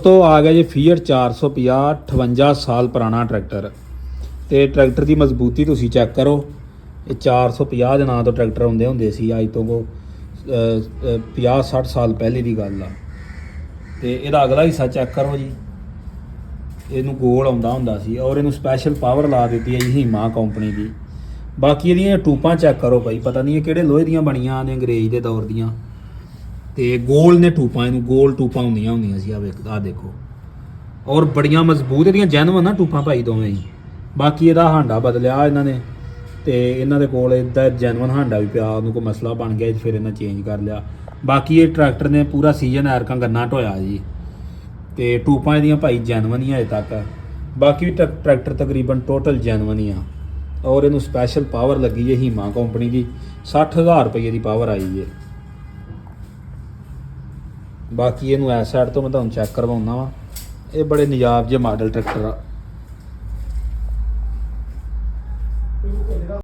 ਦੋਸਤੋ ਆ ਗਿਆ ਜੀ ਫੀਅਟ 450 58 ਸਾਲ ਪੁਰਾਣਾ ਟਰੈਕਟਰ। ਤੇ ਟਰੈਕਟਰ ਦੀ ਮਜ਼ਬੂਤੀ ਤੁਸੀਂ ਚੈੱਕ ਕਰੋ। ਇਹ 450 ਦੇ ਨਾਂ ਤੋਂ ਟਰੈਕਟਰ ਆਉਂਦੇ ਹੁੰਦੇ ਸੀ, ਅੱਜ ਤੋਂ 50-60 ਸਾਲ ਪਹਿਲੇ ਦੀ ਗੱਲ ਆ। ਤੇ ਇਹਦਾ ਅਗਲਾ ਹਿੱਸਾ ਚੈੱਕ ਕਰੋ ਜੀ, ਇਹਨੂੰ ਗੋਲ ਆਉਂਦਾ ਹੁੰਦਾ ਸੀ ਔਰ ਇਹਨੂੰ ਸਪੈਸ਼ਲ ਪਾਵਰ ਲਾ ਦਿੱਤੀ ਹੈ ਜੀ ਹੀਮਾ ਕੰਪਨੀ ਦੀ। ਬਾਕੀ ਇਹਦੀਆਂ ਟੂਪਾਂ ਚੈੱਕ ਕਰੋ ਭਾਈ, ਪਤਾ ਨਹੀਂ ਇਹ ਕਿਹੜੇ ਲੋਹੇ ਦੀਆਂ ਬਣੀਆਂ ਨੇ, ਅੰਗਰੇਜ਼ ਦੇ ਦੌਰ ਦੀਆਂ। ਤੇ ਗੋਲ ਨੇ ਟੂਪਾਂ, ਇਹਨੂੰ ਗੋਲ ਟੂਪਾਂ ਹੁੰਦੀਆਂ ਸੀ। ਆ ਦੇਖੋ, ਔਰ ਬੜੀਆਂ ਮਜ਼ਬੂਤ ਇਹਦੀਆਂ ਜੈਨੂਅਨ ਨਾ ਟੂਪਾਂ ਭਾਈ ਦੋਵੇਂ ਹੀ। ਬਾਕੀ ਇਹਦਾ ਹਾਂਡਾ ਬਦਲਿਆ ਇਹਨਾਂ ਨੇ, ਤੇ ਇਹਨਾਂ ਦੇ ਕੋਲ ਇਹਦਾ ਜੈਨੂਅਨ ਹਾਂਡਾ ਵੀ ਪਿਆ, ਉਹਨੂੰ ਕੋਈ ਮਸਲਾ ਬਣ ਗਿਆ ਫਿਰ ਇਹਨਾਂ ਚੇਂਜ ਕਰ ਲਿਆ। ਬਾਕੀ ਇਹ ਟਰੈਕਟਰ ਨੇ ਪੂਰਾ ਸੀਜ਼ਨ ਐਰਕਾਂ ਗੰਨਾ ਢੋਇਆ ਜੀ, ਤੇ ਟੂਪਾਂ ਇਹਦੀਆਂ ਭਾਈ ਜੈਨੂਅਨ ਹੀ ਅਜੇ ਤੱਕ। ਬਾਕੀ ਵੀ ਟਰੈਕਟਰ ਤਕਰੀਬਨ ਟੋਟਲ ਜੈਨੂਅਨ ਹੀ ਆ, ਔਰ ਇਹਨੂੰ ਸਪੈਸ਼ਲ ਪਾਵਰ ਲੱਗੀ ਹੈ ਹੀਮਾ ਕੰਪਨੀ ਦੀ, 60,000 ਰੁਪਏ ਦੀ ਪਾਵਰ ਆਈ ਹੈ। ਬਾਕੀ ਇਹਨੂੰ ਇਸ ਸਾਈਡ ਤੋਂ ਮੈਂ ਤੁਹਾਨੂੰ ਚੈੱਕ ਕਰਵਾਉਣਾ ਵਾ। ਇਹ ਬੜੇ ਨਜਾਬ ਜਿਹੇ ਮਾਡਲ ਟਰੈਕਟਰ ਆ।